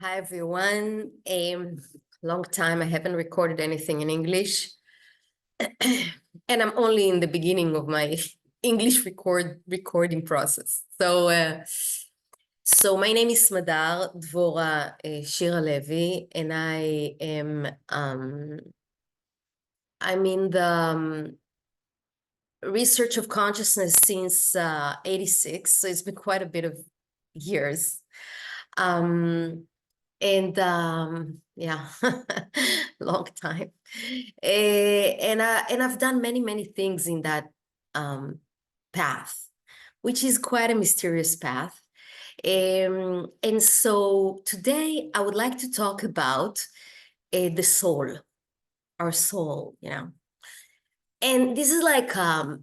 Hi, everyone. Long time I haven't recorded anything in English. And I'm only in the beginning of my English recording process. So my name is Smadar Dvora Shira Levi, and I'm in the research of consciousness since 86, so it's been quite a bit of years. Yeah, long time. And I've done many things in that path, which is quite a mysterious path. And so today I would like to talk about the soul, our soul, And this is like a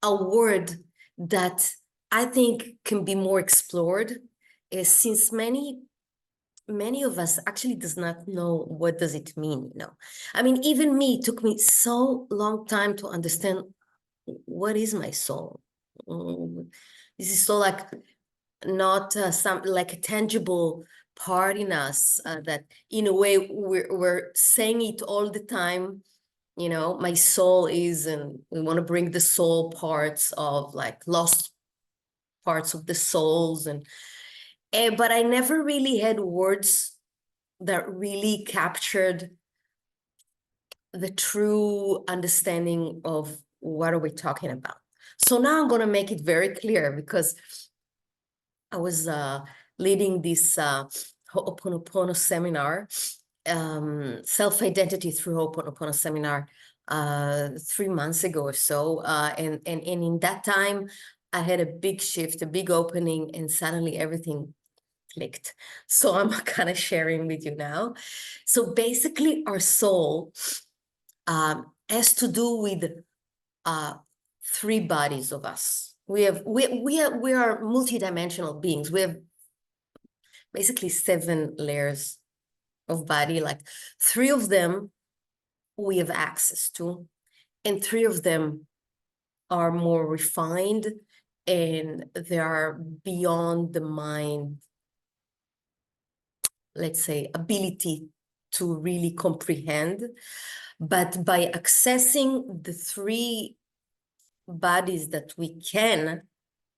word that I think can be more explored, since many of us actually does not know what does it mean. I mean, even me, it took me so long time to understand what is my soul. This is so like not some like a tangible part in us, that in a way we're saying it all the time. My soul is, and we want to bring the soul parts of like lost parts of the souls, but I never really had words that really captured the true understanding of what are we talking about. So now I'm going to make it very clear, because I was leading this Ho'oponopono seminar, self-identity through Ho'oponopono seminar 3 months ago or so. And in that time, I had a big shift, a big opening, and suddenly everything clicked. So I'm kind of sharing with you now. So basically, our soul has to do with three bodies of us. We are multidimensional beings. We have basically 7 layers of body. Like 3 of them we have access to, and 3 of them are more refined, and they are beyond the mind, let's say, ability to really comprehend. But by accessing the 3 bodies that we can,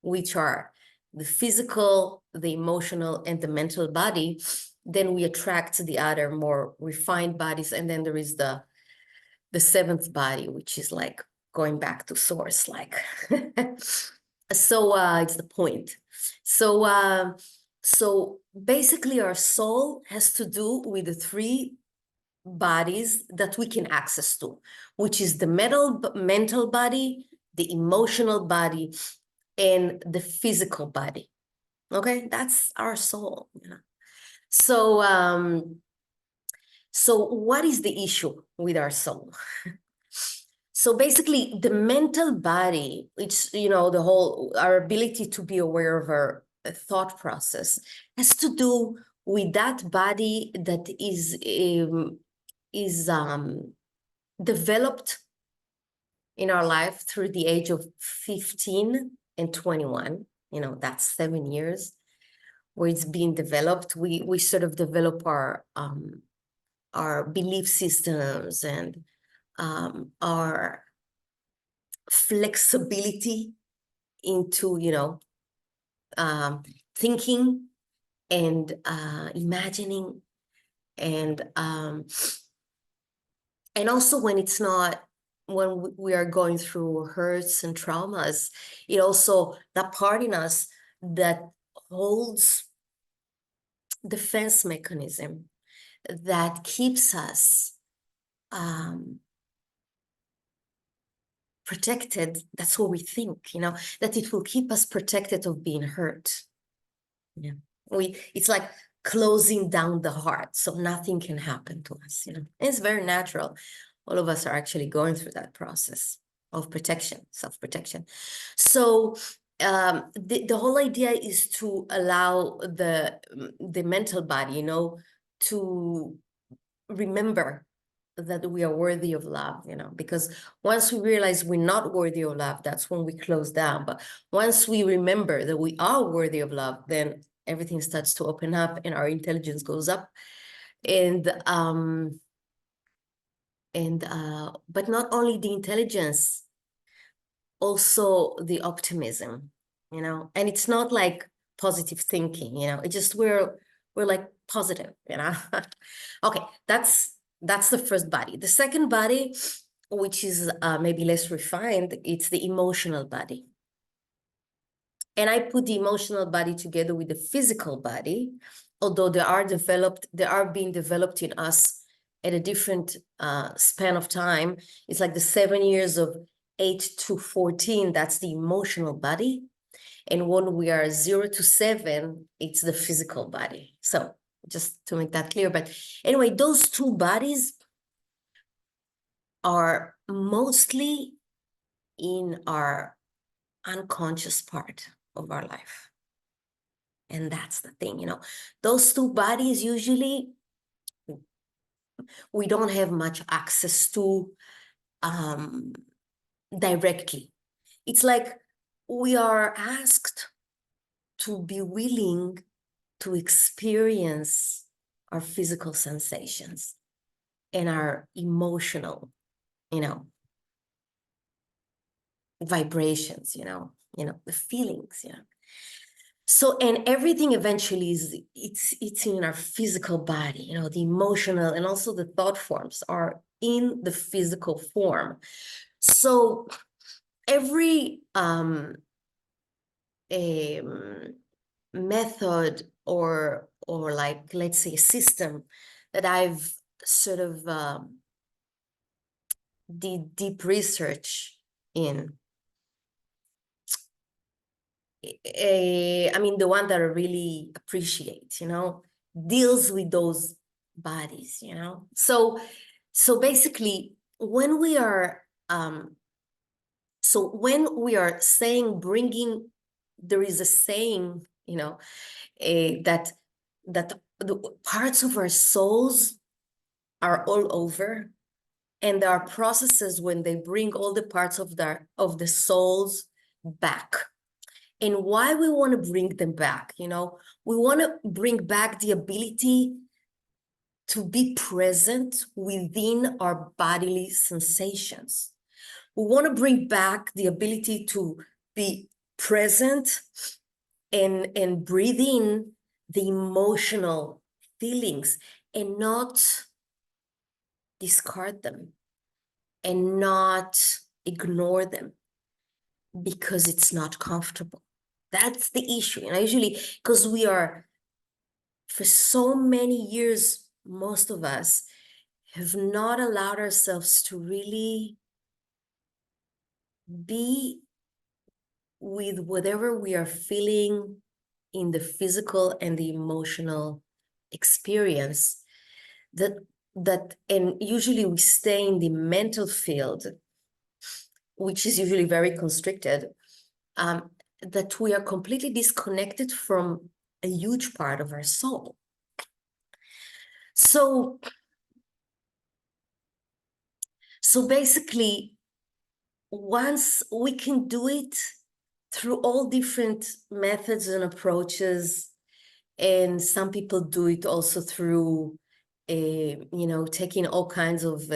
which are the physical, the emotional, and the mental body, then we attract the other more refined bodies. And then there is the 7th body, which is like going back to source, like. So it's the point. So basically our soul has to do with the 3 bodies that we can access to, which is the mental body, the emotional body, and the physical body. Okay, that's our soul. So what is the issue with our soul? So basically, the mental body, it's, the whole, our ability to be aware of our thought process, has to do with that body that is developed in our life through the age of 15 and 21. That's 7 years where it's being developed. We sort of develop our belief systems and our flexibility into, thinking and imagining, and also when we are going through hurts and traumas, it also, that part in us that holds defense mechanism that keeps us protected. That's what we think, that it will keep us protected of being hurt. Yeah, it's like closing down the heart so nothing can happen to us. It's very natural. All of us are actually going through that process of protection, self-protection. So the whole idea is to allow the mental body, to remember that we are worthy of love, because once we realize we're not worthy of love, that's when we close down. But once we remember that we are worthy of love, then everything starts to open up and our intelligence goes up. And but not only the intelligence, also the optimism, you know, and it's not like positive thinking, you know, it just we're like positive, you know. Okay, that's the first body. The second body, which is maybe less refined, it's the emotional body. And I put the emotional body together with the physical body, although they are being developed in us at a different span of time. It's like the 7 years of 8 to 14, that's the emotional body. And when we are 0 to 7, it's the physical body. So just to make that clear. But anyway, those two bodies are mostly in our unconscious part of our life. And that's the thing, you know, those two bodies usually we don't have much access to directly. It's like we are asked to be willing to experience our physical sensations and our emotional, you know, vibrations, you know, the feelings, you know. So, and everything eventually it's in our physical body, you know, the emotional and also the thought forms are in the physical form. So every method or like, let's say, a system that I've sort of did deep research in, I mean, the one that I really appreciate, you know, deals with those bodies, you know. So basically, when we are saying bringing, there is a saying, you know, that the parts of our souls are all over, and there are processes when they bring all the parts of the souls back. And why we want to bring them back, you know, we want to bring back the ability to be present within our bodily sensations. We want to bring back the ability to be present and breathe in the emotional feelings and not discard them and not ignore them because it's not comfortable. That's the issue. And usually, because we are, for so many years, most of us have not allowed ourselves to really be with whatever we are feeling in the physical and the emotional experience, and usually we stay in the mental field, which is usually very constricted, that we are completely disconnected from a huge part of our soul. So basically, once we can do it through all different methods and approaches, and some people do it also through, you know, taking all kinds of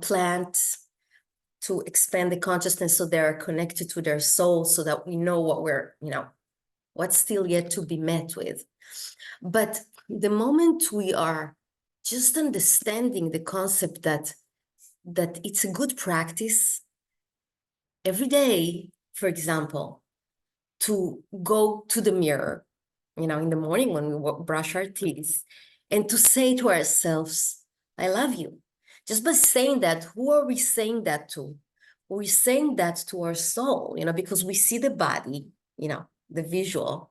plants to expand the consciousness so they're connected to their soul, so that we know what we're, you know, what's still yet to be met with. But the moment we are just understanding the concept that it's a good practice every day, for example, to go to the mirror, you know, in the morning when we brush our teeth, and to say to ourselves, I love you. Just by saying that, who are we saying that to? We're saying that to our soul, you know, because we see the body, you know, the visual.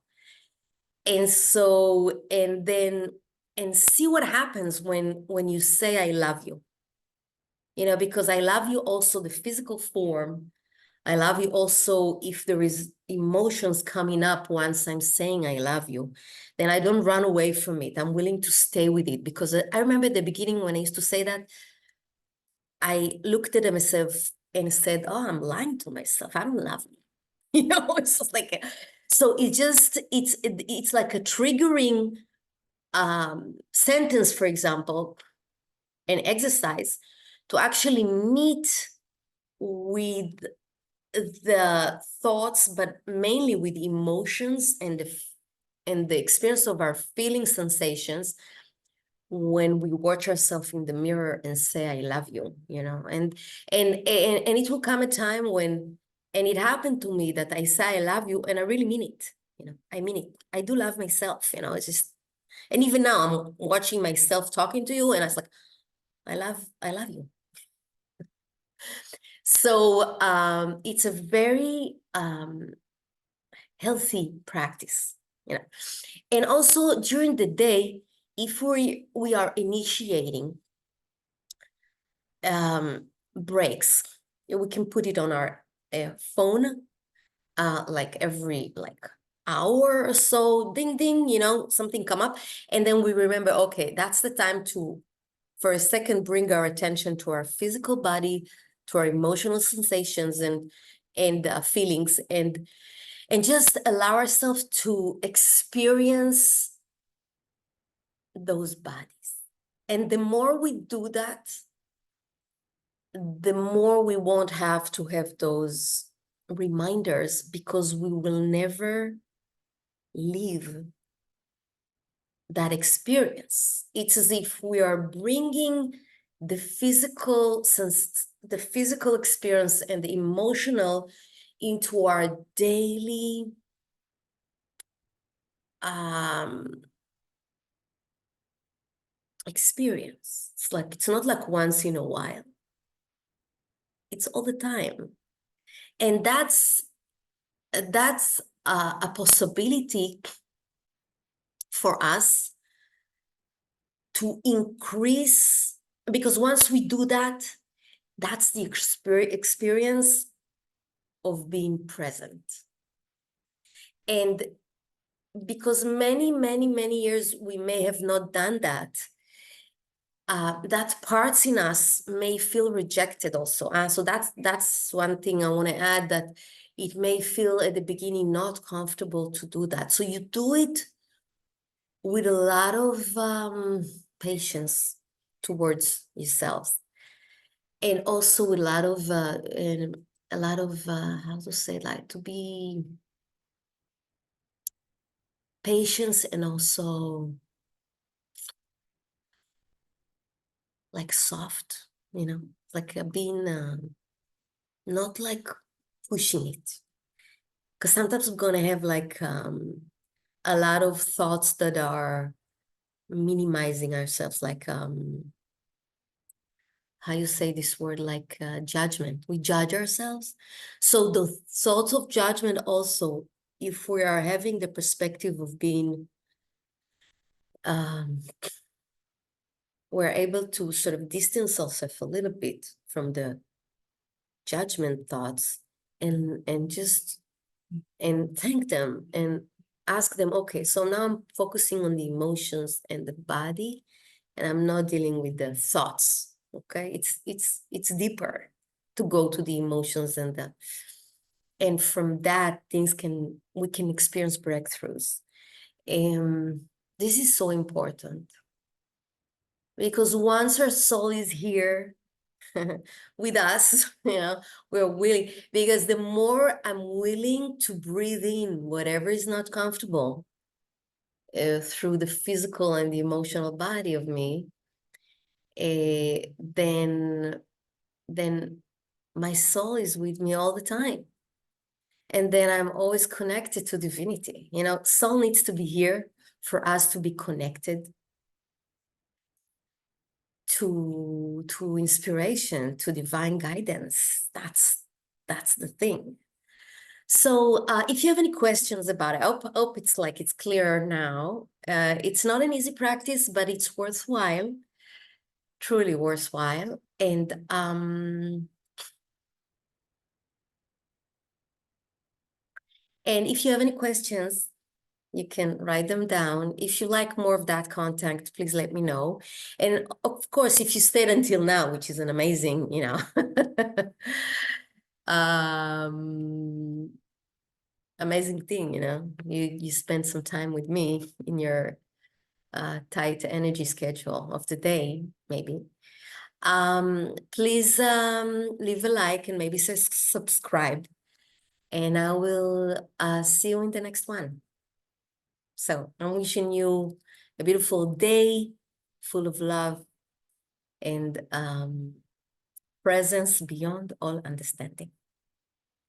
And so, and see what happens when you say, I love you, you know, because I love you also the physical form. I love you also if there is emotions coming up once I'm saying I love you, then I don't run away from it. I'm willing to stay with it, because I remember at the beginning when I used to say that, I looked at myself and said, oh, I'm lying to myself, I don't love me. You know, it's just like, so it's like a triggering sentence, for example, an exercise to actually meet with the thoughts, but mainly with emotions and the experience of our feeling sensations when we watch ourselves in the mirror and say, I love you, you know, and it will come a time when, and it happened to me that I say, I love you, and I really mean it, you know, I mean it. I do love myself, you know, it's just, and even now I'm watching myself talking to you and I was like, I love you. So it's a very healthy practice, you know. And also during the day, if we are initiating breaks, we can put it on our phone, like every like hour or so, ding ding, you know, something come up, and then we remember, okay, that's the time to, for a second, bring our attention to our physical body, to our emotional sensations and feelings, and just allow ourselves to experience those bodies. And the more we do that, the more we won't have to have those reminders, because we will never leave that experience. It's as if we are bringing the physical sense, the physical experience and the emotional into our daily experience. It's like, it's not like once in a while, it's all the time. And that's a possibility for us to increase, because once we do that, that's the experience of being present. And because many years we may have not done that, that parts in us may feel rejected also. So that's one thing I want to add, that it may feel at the beginning not comfortable to do that. So you do it with a lot of patience towards yourself, and also with a lot of how to say, like, to be patience, and also like soft, you know, like being not like pushing it, because sometimes we're gonna have like a lot of thoughts that are minimizing ourselves, like how you say this word, like judgment. We judge ourselves. So the thoughts of judgment also, if we are having the perspective of being, we're able to sort of distance ourselves a little bit from the judgment thoughts, and just, and thank them and ask them, okay, so now I'm focusing on the emotions and the body, and I'm not dealing with the thoughts. Okay, it's deeper to go to the emotions, and from that we can experience breakthroughs. And this is so important, because once our soul is here with us, you know, we're willing, because the more I'm willing to breathe in whatever is not comfortable through the physical and the emotional body of me, then my soul is with me all the time. And then I'm always connected to divinity. You know, soul needs to be here for us to be connected to inspiration, to divine guidance. That's the thing. So if you have any questions about it, I hope it's like it's clear now. It's not an easy practice, but it's worthwhile, truly worthwhile. And if you have any questions, You can write them down. If you like more of that content, please let me know. And of course, if you stayed until now, which is an amazing, um, amazing thing, you spend some time with me in your tight energy schedule of the day, maybe. Please leave a like and maybe subscribe. And I will see you in the next one. So I'm wishing you a beautiful day full of love and presence beyond all understanding.